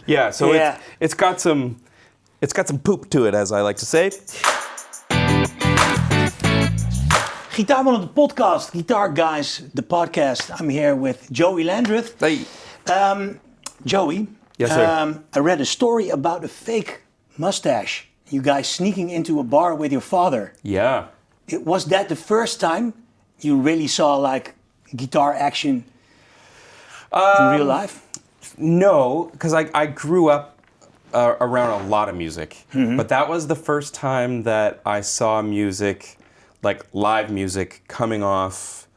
Yeah, so it's got some poop to it, as I like to say. Gitaarmannen, the podcast, Guitar Guys, the podcast. I'm here with Joey Landreth. Hey. Joey. Yes, sir. I read a story about a fake mustache. You guys sneaking into a bar with your father. Yeah. Was that the first time you really saw like guitar action in real life? No, because I grew up around a lot of music. Mm-hmm. But that was the first time that I saw music, like live music, coming off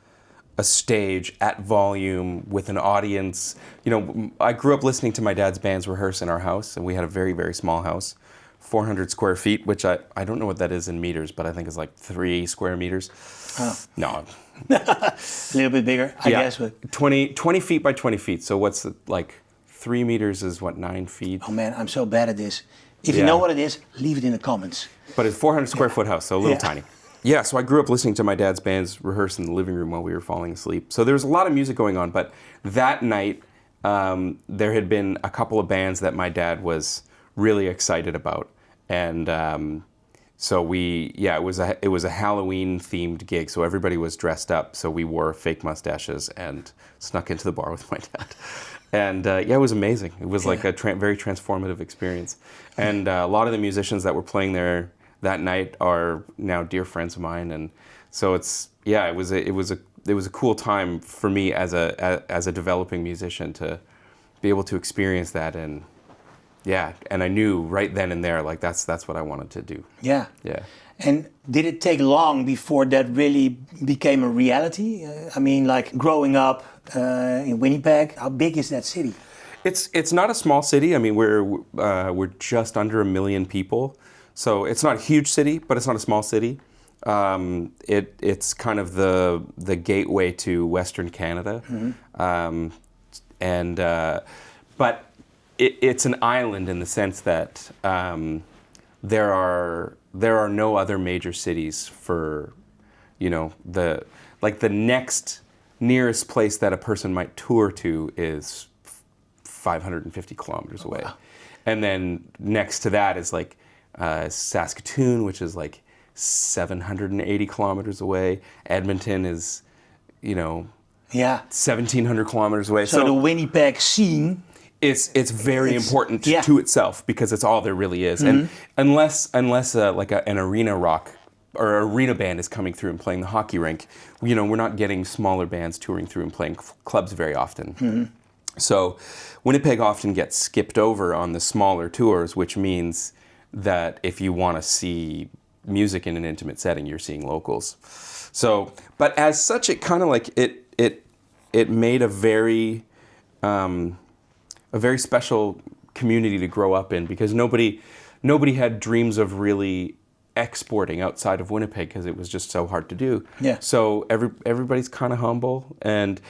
a stage at volume with an audience. You know, I grew up listening to my dad's bands rehearse in our house, and we had a very, very small house, 400 square feet, which I don't know what that is in meters, but I think it's like 3 square meters. Oh. No. A little bit bigger, I guess. But 20 feet by 20 feet. So what's like 3 meters is what, 9 feet? Oh man, I'm so bad at this. If you know what it is, leave it in the comments. But it's 400 square foot house, so a little tiny. Yeah, so I grew up listening to my dad's bands rehearse in the living room while we were falling asleep. So there was a lot of music going on, but that night there had been a couple of bands that my dad was really excited about. And so it was a Halloween themed gig, so everybody was dressed up. So we wore fake mustaches and snuck into the bar with my dad. And it was amazing. It was like a very transformative experience. And a lot of the musicians that were playing there that night are now dear friends of mine. And so it was a cool time for me as a developing musician to be able to experience that. And I knew right then and there, like that's what I wanted to do. Yeah. Yeah. And did it take long before that really became a reality? I mean, like growing up in Winnipeg, how big is that city? It's not a small city. I mean, we're just under 1 million people, so it's not a huge city, but it's not a small city. It's kind of the gateway to Western Canada, but it's an island in the sense that there are no other major cities for, the next nearest place that a person might tour to is 550 kilometers away. Wow. And then next to that is like Saskatoon, which is like 780 kilometers away. Edmonton is, 1,700 kilometers away. So the Winnipeg scene... It's very important to itself because it's all there really is. Mm-hmm. And unless an arena rock or arena band is coming through and playing the hockey rink, we're not getting smaller bands touring through and playing clubs very often. Mm-hmm. So Winnipeg often gets skipped over on the smaller tours, which means that if you want to see music in an intimate setting, you're seeing locals. So, but as such, it kind of like it made a very special community to grow up in because nobody had dreams of really exporting outside of Winnipeg because it was just so hard to do. Yeah. So everybody's kind of humble, and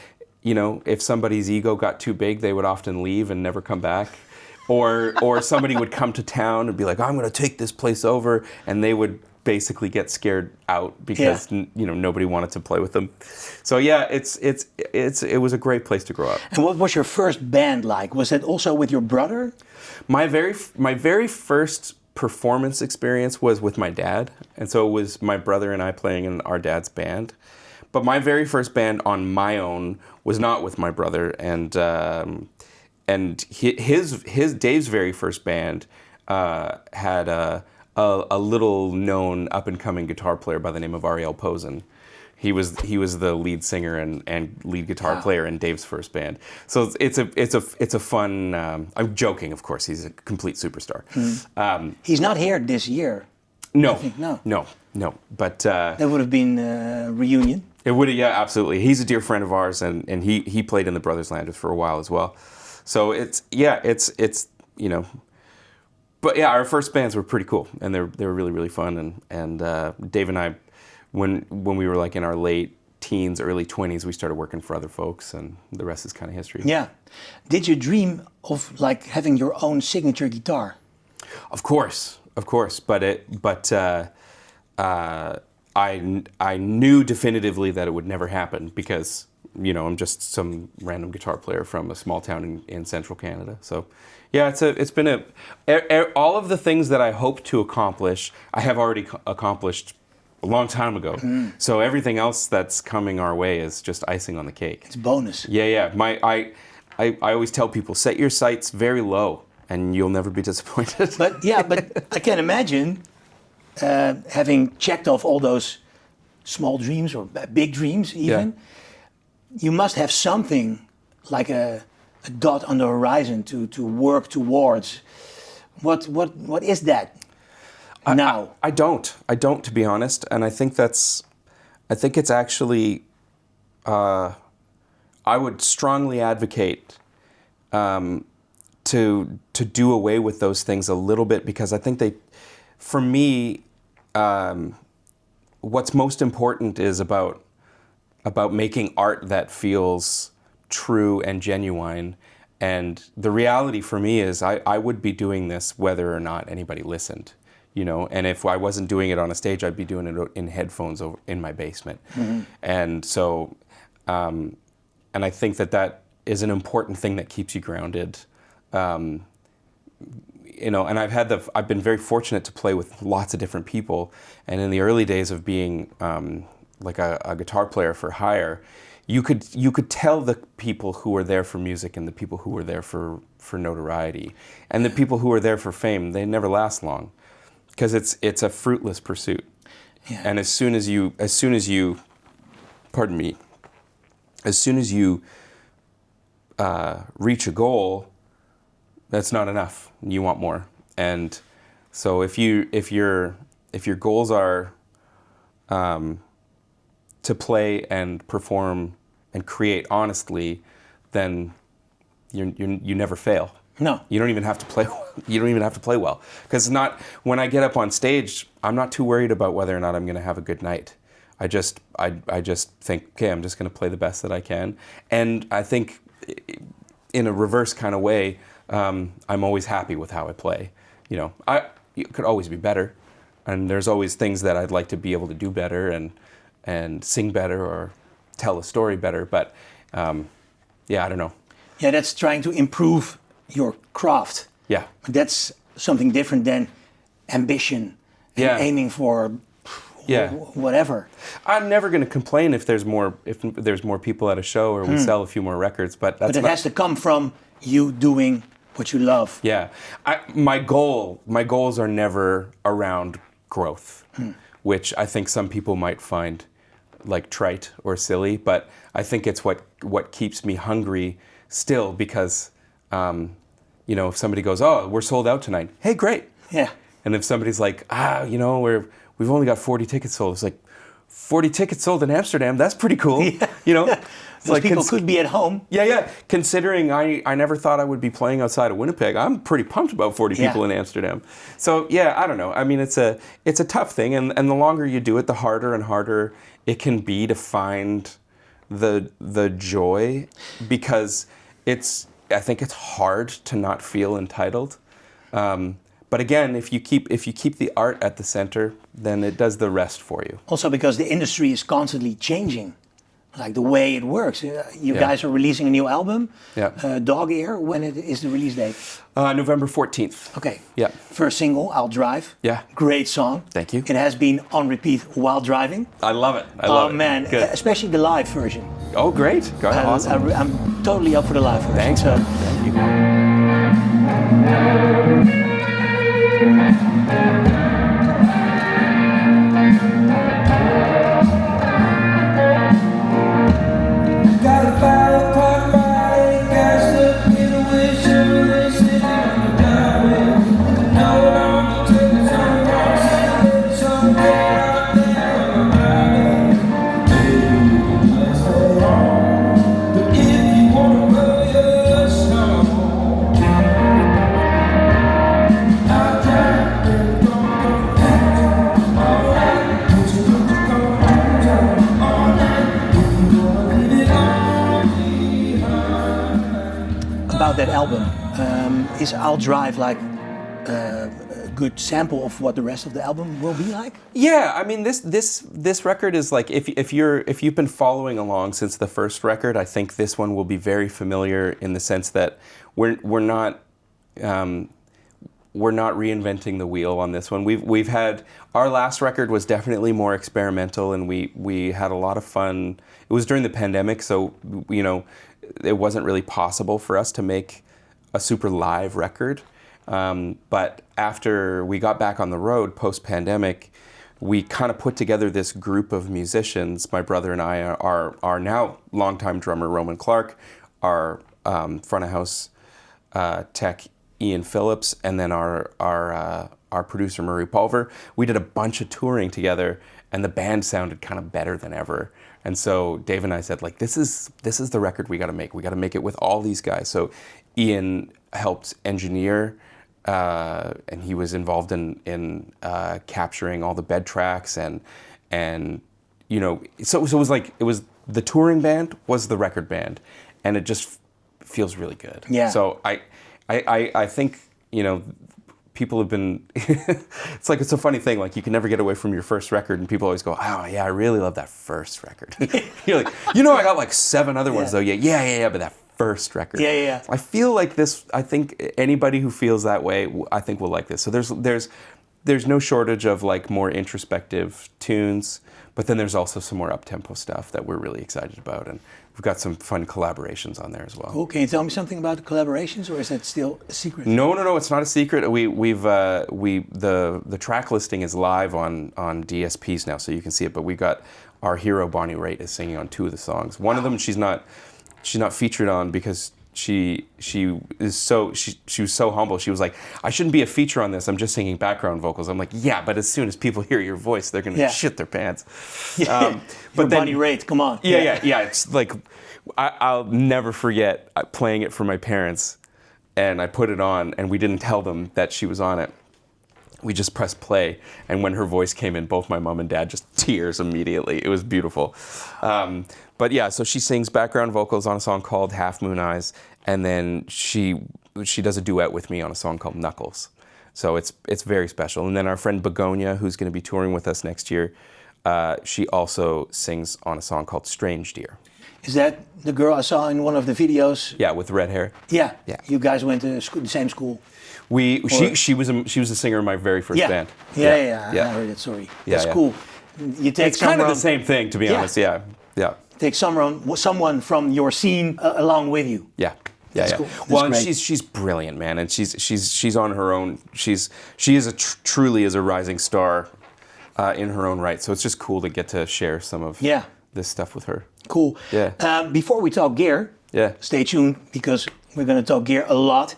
if somebody's ego got too big, they would often leave and never come back, or somebody would come to town and be like, I'm going to take this place over, and they would basically get scared out because nobody wanted to play with them. So it was a great place to grow up. And what was your first band like? Was that also with your brother? My very first performance experience was with my dad, and so it was my brother and I playing in our dad's band. But my very first band on my own was not with my brother, and his Dave's very first band had a little known up and coming guitar player by the name of Ariel Posen. He was the lead singer and lead guitar player in Dave's first band. So it's a fun. I'm joking, of course. He's a complete superstar. Mm. He's not here this year. No, I think, no. But that would have been a reunion. It would have, yeah, absolutely. He's a dear friend of ours, and he played in the Brothers Landreth for a while as well. So it's But yeah, our first bands were pretty cool, and they were really, really fun. And Dave and I, when we were like in our late teens, early 20s, we started working for other folks, and the rest is kind of history. Yeah. Did you dream of like having your own signature guitar? Of course. But I knew definitively that it would never happen because I'm just some random guitar player from a small town in central Canada. So, yeah, it's been all of the things that I hope to accomplish, I have already accomplished a long time ago. So everything else that's coming our way is just icing on the cake. It's bonus. Yeah. I always tell people, set your sights very low, and you'll never be disappointed. But I can imagine having checked off all those small dreams or big dreams even. Yeah. You must have something like a dot on the horizon to work towards. What is that now? I don't, to be honest, and I think it's actually. I would strongly advocate to do away with those things a little bit, because I think for me, what's most important is about making art that feels true and genuine. And the reality for me is I would be doing this whether or not anybody listened, and if I wasn't doing it on a stage, I'd be doing it in headphones in my basement. Mm-hmm. And so, and I think that is an important thing that keeps you grounded. And I've been very fortunate to play with lots of different people. And in the early days of being like a guitar player for hire, you could tell the people who were there for music and the people who were there for notoriety, and the people who were there for fame. They never last long, because it's a fruitless pursuit. Yeah. And as soon as you, pardon me, as soon as you reach a goal, that's not enough. You want more. And so if your goals are to play and perform and create honestly, then you never fail. No, you don't even have to play. You don't even have to play well, because when I get up on stage, I'm not too worried about whether or not I'm going to have a good night. I just think, okay, I'm just going to play the best that I can. And I think in a reverse kind of way, I'm always happy with how I play. It could always be better, and there's always things that I'd like to be able to do better and sing better or tell a story better. But I don't know. Yeah, that's trying to improve your craft. Yeah, that's something different than ambition and aiming for. Whatever. I'm never going to complain if there's more people at a show or we sell a few more records, but it has to come from you doing what you love. Yeah, my goals are never around growth, which I think some people might find like trite or silly, but I think it's what keeps me hungry still, because if somebody goes, "Oh, we're sold out tonight," hey, great. Yeah. And if somebody's like, we've only got 40 tickets sold. It's like, 40 tickets sold in Amsterdam, that's pretty cool. Yeah. Those like people could be at home. Yeah. Considering I never thought I would be playing outside of Winnipeg, I'm pretty pumped about 40 people in Amsterdam. So I don't know. I mean, it's a tough thing, and the longer you do it, the harder and harder it can be to find the joy, because I think it's hard to not feel entitled. But again, if you keep the art at the center, then it does the rest for you. Also because the industry is constantly changing, like the way it works. You guys are releasing a new album, Dog Ear. When is the release date? November 14th. Okay. Yeah. First single, I'll Drive. Yeah. Great song. Thank you. It has been on repeat while driving. I love it. I love it. Oh man, good. Especially the live version. Oh great. Awesome. I'm totally up for the live version. Thanks. So. Thank you. About that album, is I'll Drive like good sample of what the rest of the album will be like? Yeah, I mean this record is like if you've been following along since the first record, I think this one will be very familiar in the sense that we're not reinventing the wheel on this one. We've had our last record was definitely more experimental, and we had a lot of fun. It was during the pandemic, so it wasn't really possible for us to make a super live record. But after we got back on the road post-pandemic, we kind of put together this group of musicians. My brother and I are now longtime drummer Roman Clark, our front of house tech Ian Phillips, and then our producer Murray Pulver. We did a bunch of touring together, and the band sounded kind of better than ever. And so Dave and I said, like, this is the record we got to make. We got to make it with all these guys. So Ian helped engineer, and he was involved in capturing all the bed tracks, and so it was like, it was the touring band was the record band, and it just feels really good. Yeah. So I think people have been. It's a funny thing. Like, you can never get away from your first record, and people always go, "Oh yeah, I really love that first record." You're like, I got like 7 other ones though. Yeah, but that first record. Yeah. I feel like this. I think anybody who feels that way, I think will like this. So there's no shortage of like more introspective tunes, but then there's also some more up-tempo stuff that we're really excited about, and we've got some fun collaborations on there as well. Cool. Can you tell me something about the collaborations, or is that still a secret? No, it's not a secret. The track listing is live on DSPs now, so you can see it. But we got our hero Bonnie Raitt is singing on 2 of the songs. One of them she's not featured on because she was so humble. She was like, I shouldn't be a feature on this. I'm just singing background vocals. I'm like, yeah, but as soon as people hear your voice, they're gonna shit their pants. But then, Bonnie Raitt, come on. Yeah. It's like, I'll never forget playing it for my parents, and I put it on, and we didn't tell them that she was on it. We just pressed play, and when her voice came in, both my mom and dad just tears immediately. It was beautiful. But yeah, so she sings background vocals on a song called Half Moon Eyes, and then she does a duet with me on a song called Knuckles. So it's very special. And then our friend Begonia, who's going to be touring with us next year, she also sings on a song called Strange Deer. Is that the girl I saw in one of the videos? Yeah, with red hair. Yeah. You guys went to the same school. She was a singer in my very first band. Yeah. I heard it. Sorry. That's cool. You take it's kind of the same thing, to be honest. Yeah. Take someone from your scene along with you. Yeah. That's cool. Well, and she's brilliant, man, and she's on her own. She is truly is a rising star in her own right. So it's just cool to get to share some of this stuff with her. Cool. Yeah. Before we talk gear, stay tuned because we're going to talk gear a lot.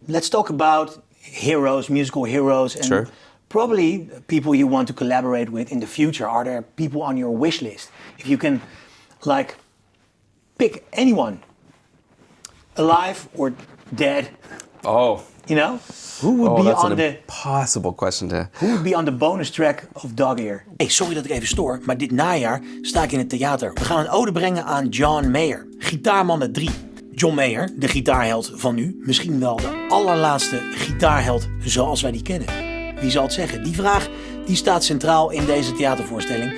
Let's talk about heroes, musical heroes, and probably people you want to collaborate with in the future. Are there people on your wish list? If you can, like, pick anyone, alive or dead. Oh. Who would be on the impossible question to. Who would be on the bonus track of Dog Ear? Hey, sorry dat ik even stoor, maar dit najaar sta ik in het theater. We gaan een ode brengen aan John Mayer, Gitaarmannen 3. John Mayer, de gitaarheld van nu, misschien wel de allerlaatste gitaarheld zoals wij die kennen. Wie zal het zeggen? Die vraag die staat centraal in deze theatervoorstelling.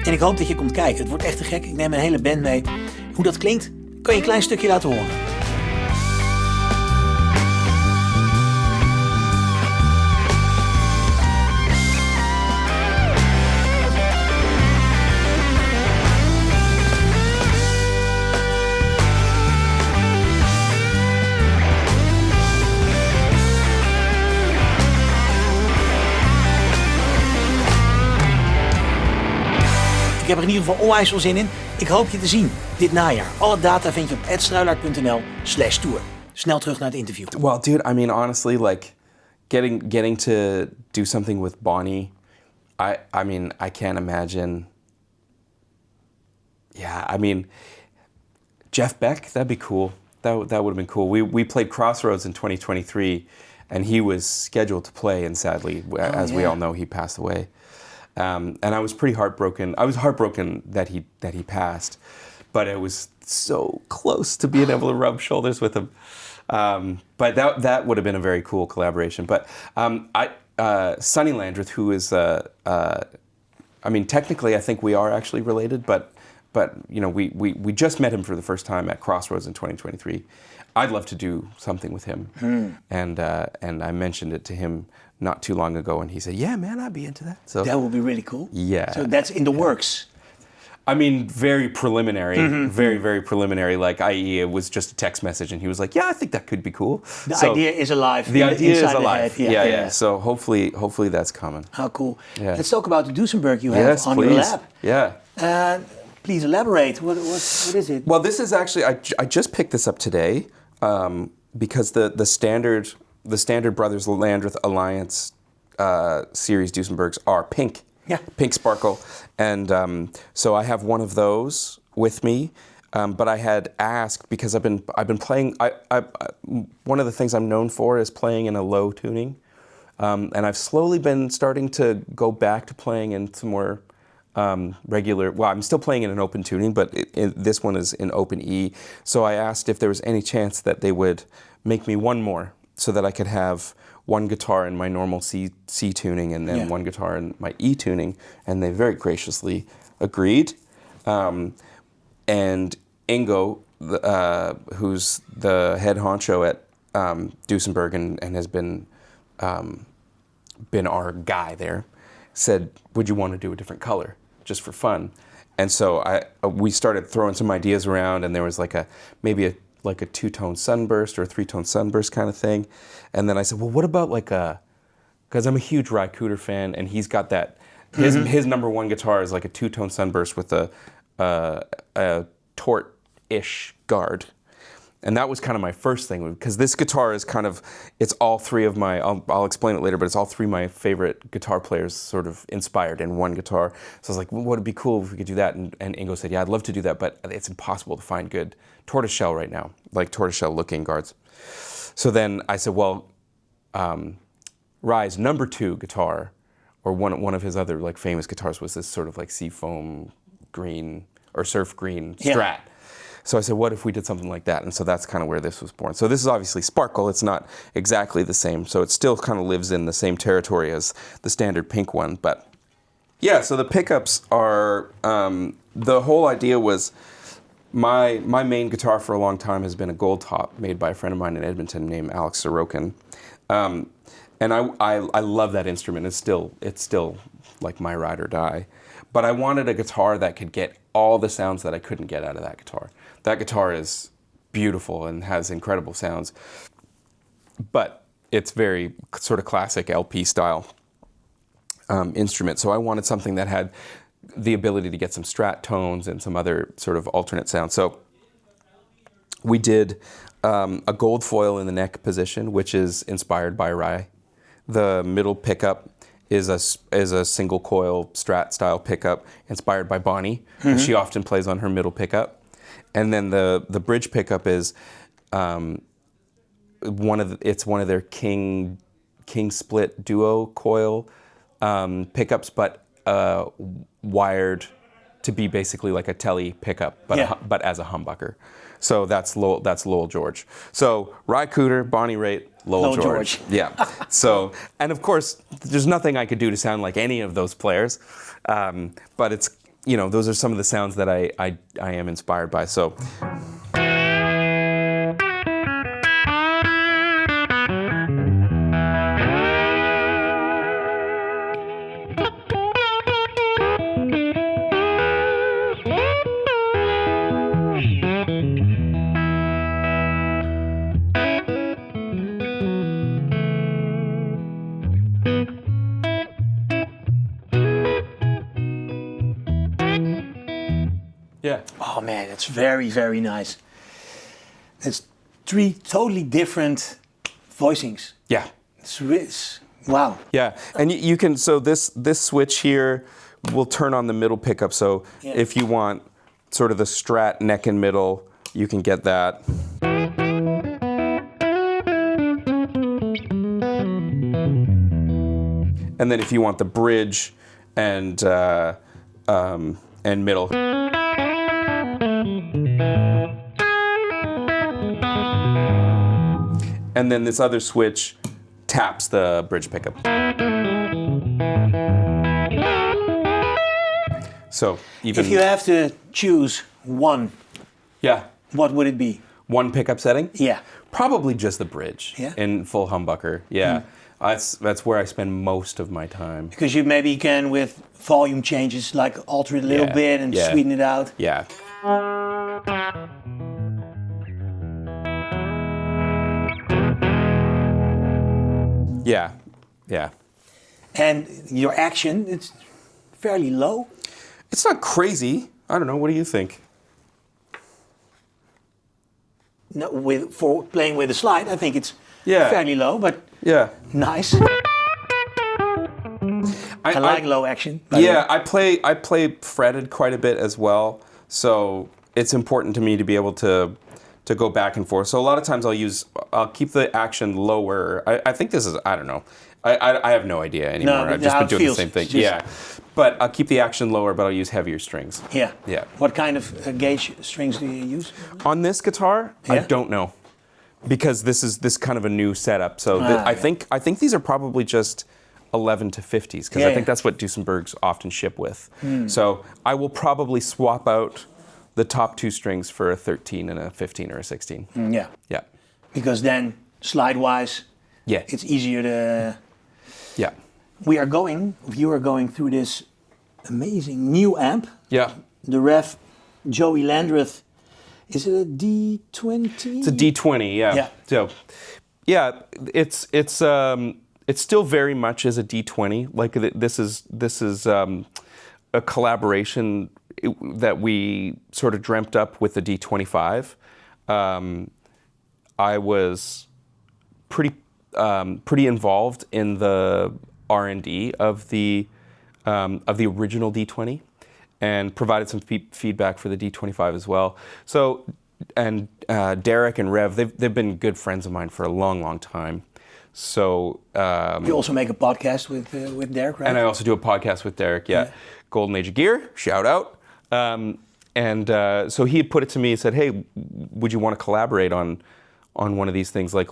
En ik hoop dat je komt kijken. Het wordt echt te gek. Ik neem een hele band mee. Hoe dat klinkt, kan je een klein stukje laten horen. Ik heb er in ieder geval onwijs veel zin in. Ik hoop je te zien dit najaar. Alle data vind je op @struijlaart.nl/tour. Snel terug naar het interview. Well, dude, I mean, honestly, like, getting to do something with Bonnie, I mean, I can't imagine. Yeah, I mean, Jeff Beck, that'd be cool. That would have been cool. We played Crossroads in 2023, and he was scheduled to play, and sadly, as we all know, he passed away. And I was pretty heartbroken. I was heartbroken that he passed, but it was so close to being able to rub shoulders with him. But that would have been a very cool collaboration. But Sonny Landreth, who is, technically I think we are actually related, but we just met him for the first time at Crossroads in 2023. I'd love to do something with him, and I mentioned it to him not too long ago, and he said, "Yeah, man, I'd be into that." So that would be really cool. Yeah. So that's in the works. Very preliminary, very, very preliminary. Like, i.e., it was just a text message, and he was like, "Yeah, I think that could be cool." The idea is alive. The idea is alive. Head. Yeah. So hopefully that's coming. How cool. Yeah. Let's talk about the Duesenberg you have on your lap. Yeah. Please elaborate. What is it? Well, this is actually, I just picked this up today because the standard Brothers Landreth Alliance series Duesenbergs are pink. Yeah. Pink sparkle. And so I have one of those with me. But I had asked, because I've been playing, one of the things I'm known for is playing in a low tuning. And I've slowly been starting to go back to playing in some more regular, well, I'm still playing in an open tuning, but this one is in open E. So I asked if there was any chance that they would make me one more so that I could have one guitar in my normal C tuning and then one guitar in my E tuning, and they very graciously agreed. And Ingo, who's the head honcho at Duesenberg and has been our guy there, said, "Would you want to do a different color, just for fun?" And so we started throwing some ideas around, and there was maybe a two-tone sunburst or a three-tone sunburst kind of thing. And then I said, well, what about because I'm a huge Cooder fan, and he's got that, his number one guitar is like a two-tone sunburst with a tort-ish guard. And that was kind of my first thing, because this guitar is it's all three of I'll explain it later, but it's all three of my favorite guitar players sort of inspired in one guitar. So I was like, well, would it be cool if we could do that? And Ingo said, yeah, I'd love to do that, but it's impossible to find good tortoiseshell right now, like tortoiseshell looking guards. So then I said, well, Rye's number 2 guitar, or one of his other famous guitars, was this sort of seafoam green or surf green Strat. So I said, what if we did something like that? And so that's kind of where this was born. So this is obviously sparkle. It's not exactly the same. So it still kind of lives in the same territory as the standard pink one. But yeah, so the pickups are, the whole idea was, my main guitar for a long time has been a gold top made by a friend of mine in Edmonton named Alex Sorokin. And I love that instrument. It's still like my ride or die. But I wanted a guitar that could get all the sounds that I couldn't get out of that guitar. That guitar is beautiful and has incredible sounds, but it's very sort of classic LP style instrument. So I wanted something that had the ability to get some Strat tones and some other sort of alternate sounds. So we did a gold foil in the neck position, which is inspired by Rye. The middle pickup is a single coil Strat style pickup inspired by Bonnie. And she often plays on her middle pickup. And then the bridge pickup is one of their King split duo coil pickups, but wired to be basically like a telly pickup, but as a humbucker. So that's Lowell George. So Rye Cooder, Bonnie Raitt, Lowell George. Yeah. So, and of course, there's nothing I could do to sound like any of those players, but it's, those are some of the sounds that I am inspired by. So. Yeah. Oh man, that's very, very nice. It's 3 totally different voicings. Yeah. It's wow. Yeah, and you can, so this switch here will turn on the middle pickup. So if you want sort of the Strat neck and middle, you can get that. And then if you want the bridge and middle. and then this other switch taps the bridge pickup. So even If you have to choose one, yeah, what would it be? one pickup setting. Yeah. Probably just the bridge in full humbucker. Yeah, that's where I spend most of my time. Because you maybe can, with volume changes, like alter it a little bit and sweeten it out. Yeah. Yeah, yeah. And your action, it's fairly low. It's not crazy. I don't know. What do you think? No, for playing with a slide, I think it's fairly low, but nice. I like low action. Yeah, I play fretted quite a bit as well, so it's important to me to be able to go back and forth. So a lot of times I'll keep the action lower. I think this is, I don't know. I have no idea anymore. No, I've just been doing the same thing. Yeah, but I'll keep the action lower, but I'll use heavier strings. Yeah. Yeah. What kind of gauge strings do you use? On this guitar, I don't know, because this is kind of a new setup. So I think these are probably just 11 to 50s, because I think that's what Duesenbergs often ship with. So I will probably swap out the top two strings for a 13 and a 15 or a 16. Yeah. Yeah. Because then slide-wise, Yeah. it's easier to... Yeah. You are going through this amazing new amp. Yeah. The REVV Joey Landreth. Is it a D20? It's a D20, yeah. Yeah. So, yeah, it's still very much as a D20. Like this is a collaboration that we sort of dreamt up with the D25. I was pretty involved in the R&D of the original D20, and provided some feedback for the D25 as well. So, and Derek and Rev, they've been good friends of mine for a long time. So you also make a podcast with Derek, right? And I also do a podcast with Derek. Yeah. Golden Age of Gear, shout out. So he had put it to me and said, "Hey, would you want to collaborate on one of these things? Like,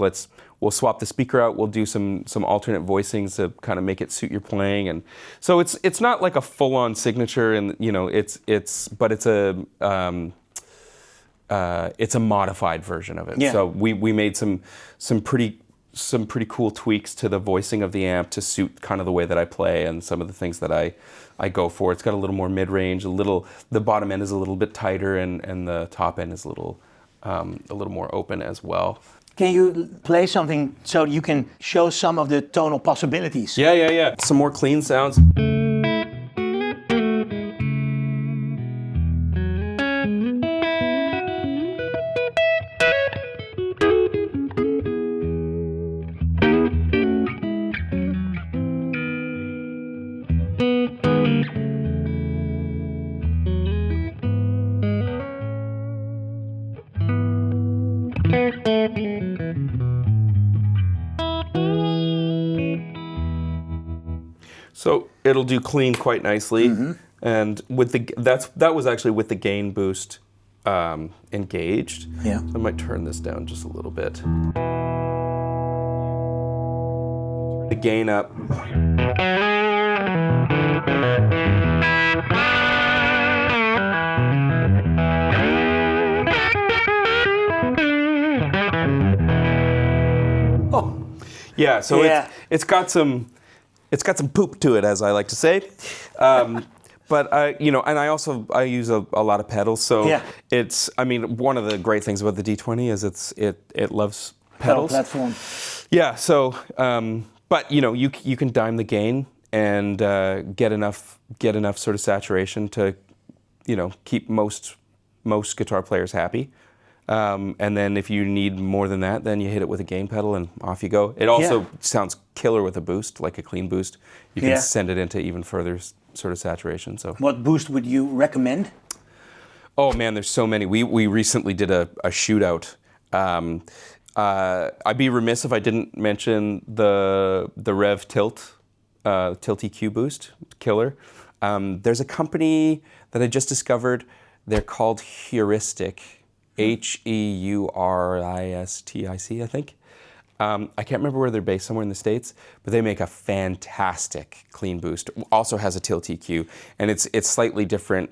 we'll swap the speaker out. We'll do some alternate voicings to kind of make it suit your playing." And so it's not like a full-on signature, and but it's a modified version of it. Yeah. So we made some pretty cool tweaks to the voicing of the amp to suit kind of the way that I play and some of the things that I go for. It's got a little more mid-range, the bottom end is a little bit tighter, and the top end is a little more open as well. Can you play something so you can show some of the tonal possibilities? Yeah. Some more clean sounds. So it'll do clean quite nicely, and with that was actually with the gain boost engaged. Yeah. I might turn this down just a little bit. The gain up. Oh. Yeah. So it's got some poop to it, as I like to say. But and I use a lot of pedals, so one of the great things about the D20 is it loves pedals. Pedal platform. Yeah. So, but you can dime the gain and get enough sort of saturation to keep most guitar players happy. And then if you need more than that, then you hit it with a gain pedal and off you go. It also sounds killer with a boost, like a clean boost. You can send it into even further sort of saturation. So, what boost would you recommend? Oh man, there's so many. We recently did a shootout. I'd be remiss if I didn't mention the REVV Tilt EQ boost, killer. There's a company that I just discovered. They're called Heuristic. Heuristic, I think. I can't remember where they're based, somewhere in the States, but they make a fantastic clean boost. Also has a tilt EQ, and it's slightly different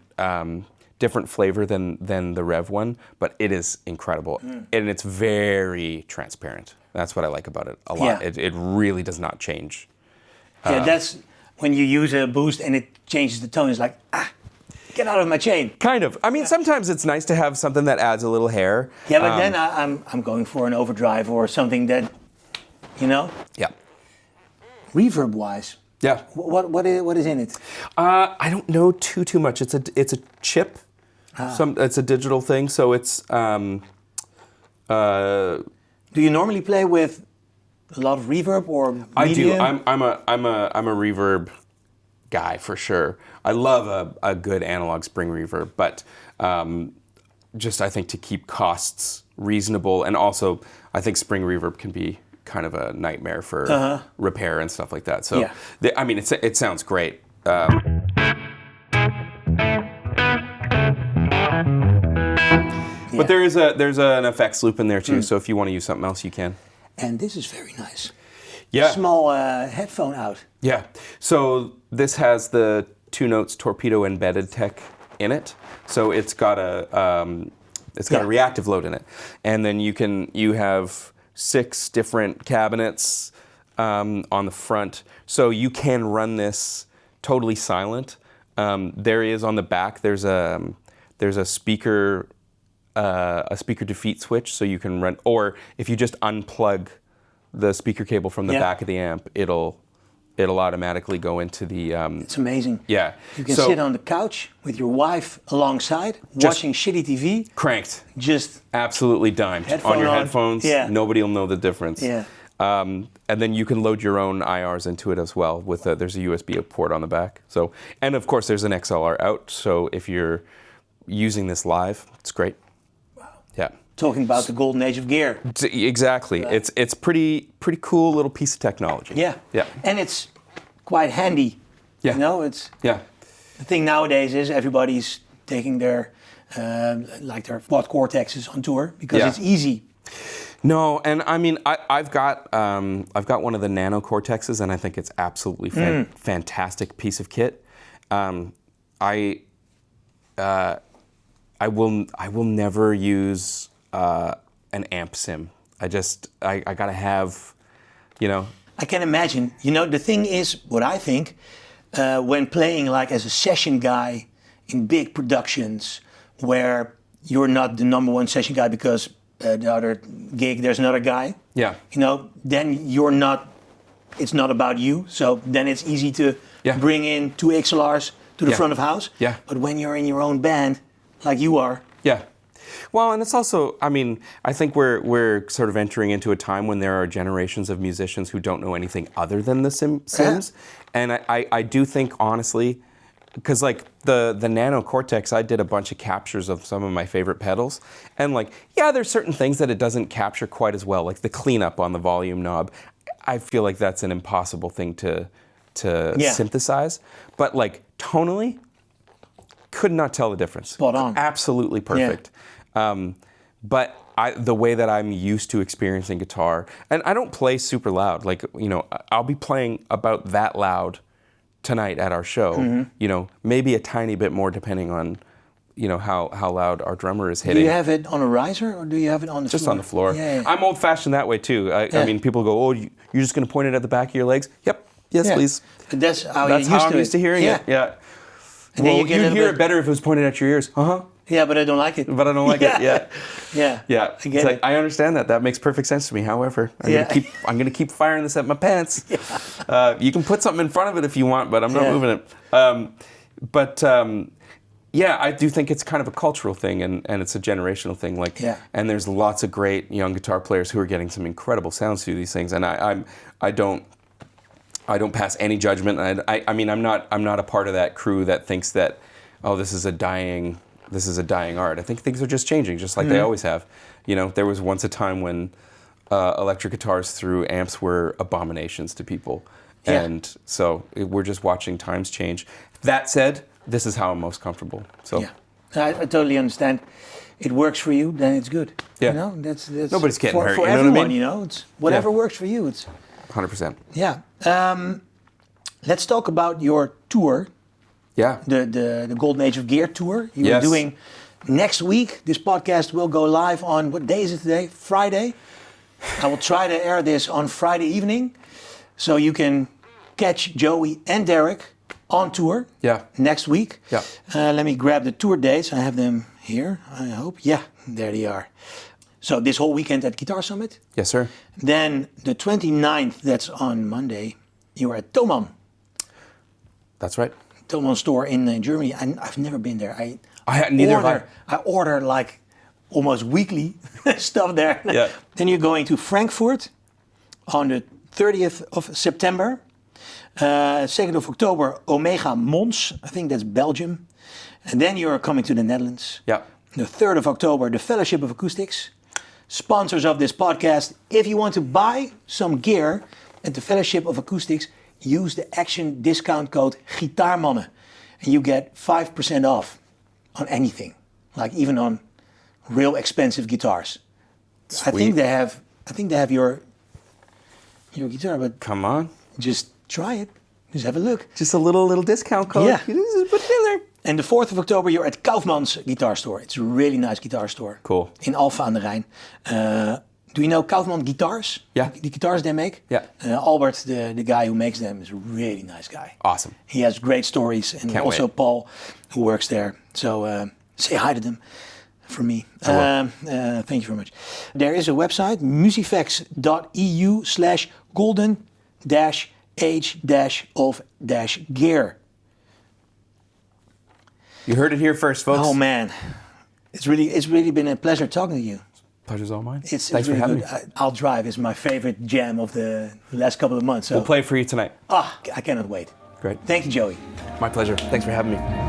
flavor than the REVV one, but it is incredible, and it's very transparent. That's what I like about it a lot. Yeah. It really does not change. That's when you use a boost and it changes the tone. It's like, get out of my chain. Kind of. I mean, sometimes it's nice to have something that adds a little hair. Yeah, but then I'm going for an overdrive or something that, Yeah. reverb-wise. Yeah. What is in it? I don't know too much. It's a chip. It's a digital thing, so it's. Do you normally play with a lot of reverb or medium? I do. I'm a reverb guy for sure. I love a good analog spring reverb, but I think to keep costs reasonable, and also I think spring reverb can be kind of a nightmare for repair and stuff like that. So it sounds great. But there's an effects loop in there too. So if you want to use something else, you can. And this is very nice. Yeah. Small headphone out. Yeah. So this has the 2 notes Torpedo embedded tech in it. So it's got a reactive load in it, and then you have 6 different cabinets on the front. So you can run this totally silent. There is on the back. There's a speaker. A speaker defeat switch, so you can run, or if you just unplug the speaker cable from the back of the amp, it'll automatically go into the. It's amazing. Yeah, you can sit on the couch with your wife alongside, watching shitty TV. Cranked. Just absolutely dimed on your headphones. Yeah. Nobody will know the difference. Yeah. And then you can load your own IRs into it as well. There's a USB port on the back. So, and of course there's an XLR out. So if you're using this live, it's great. Yeah. Talking about the golden age of gear. Exactly. It's pretty cool little piece of technology. Yeah. Yeah. And it's quite handy. Yeah. It's the thing nowadays is everybody's taking their their quad Cortexes on tour because it's easy. No, and I mean I've got one of the Nano Cortexes, and I think it's absolutely fantastic piece of kit. I will never use an amp sim. I gotta have, I can imagine. The thing is, what I think, when playing like as a session guy in big productions, where you're not the number one session guy because the other gig there's another guy. Yeah. Then you're not. It's not about you. So then it's easy to bring in 2 XLRs to the front of house. Yeah. But when you're in your own band, like you are. Yeah. Well, and it's also, I think we're sort of entering into a time when there are generations of musicians who don't know anything other than the Sims. And I do think, honestly, because like the Nano Cortex, I did a bunch of captures of some of my favorite pedals. And there's certain things that it doesn't capture quite as well, like the cleanup on the volume knob. I feel like that's an impossible thing to synthesize. But tonally, could not tell the difference. Spot on. Absolutely perfect. Yeah. But the way that I'm used to experiencing guitar, and I don't play super loud. I'll be playing about that loud tonight at our show. Mm-hmm. Maybe a tiny bit more depending on, how loud our drummer is hitting. Do you have it on a riser or do you have it on the floor? Just on the floor. Yeah. I'm old-fashioned that way too. I mean, people go, "Oh, you're just going to point it at the back of your legs?" Yep. Yes, please. But that's how I'm used to hearing it. Yeah. And well, you'd hear it better if it was pointed at your ears. Yeah, but I don't like it. But I don't like it. Yeah. Yeah. I get it. I understand that. That makes perfect sense to me. However, I'm gonna keep firing this at my pants. Yeah. You can put something in front of it if you want, but I'm not moving it. I do think it's kind of a cultural thing, and it's a generational thing. And there's lots of great young guitar players who are getting some incredible sounds through these things, and I don't pass any judgment. I mean, I'm not a part of that crew that thinks that, this is a dying art. I think things are just changing, just like they always have. There was once a time when electric guitars through amps were abominations to people, and so we're just watching times change. That said, this is how I'm most comfortable. So I totally understand. it works for you, then it's good. Yeah. You know, that's Nobody's getting hurt, for you know what I everyone. mean? You know, it's whatever Yeah. works for you. It's 100%. yeah. Let's talk about your tour, Yeah. the Golden Age of Gear tour. You're Yes. doing next week. This podcast will go live on, what day is it today? Friday. I will try to air this on Friday evening, so you can catch Joey and Derek on tour Yeah. next week. Yeah. Let me grab the tour dates. I have them here, I hope. Yeah, there they are. So this whole weekend at Guitar Summit. Yes, sir. Then the 29th, that's on Monday, you are at Thomann. That's right. Thomann store in Germany. I've never been there. Neither have I order like almost weekly stuff there. Yeah. Then you're going to Frankfurt on the 30th of September. 2nd of October, Omega Mons. I think that's Belgium. And then you're coming to the Netherlands. Yeah. The 3rd of October, the Fellowship of Acoustics. Sponsors of this podcast. If you want to buy some gear at the Fellowship of Acoustics, use the Action discount code Gitaarmannen. And you get 5% off on anything. Like even on real expensive guitars. Sweet. I think they have your guitar, but Come on. just try it. Just have a look. Just a little discount code. Yeah. You just put it in there. And the 4th of October, you're at Kauffmann's guitar store. It's a really nice guitar store. Cool. In Alphen aan de Rijn. Do you know Kauffmann Guitars? Yeah. The guitars they make? Yeah. Albert, the guy who makes them, is a really nice guy. Awesome. He has great stories. And Can't also wait. Paul, who works there. So say hi to them from me. will. Thank you very much. There is a website, musifacts.eu/golden-age-of-gear. You heard it here first, folks. Oh man, it's really been a pleasure talking to you. Pleasure's all mine. It's Thanks really for having good. me. I'll Drive is my favorite jam of the last couple of months. So We'll play it for you tonight. I cannot wait. Great. Thank you, Joey. My pleasure. Thanks for having me.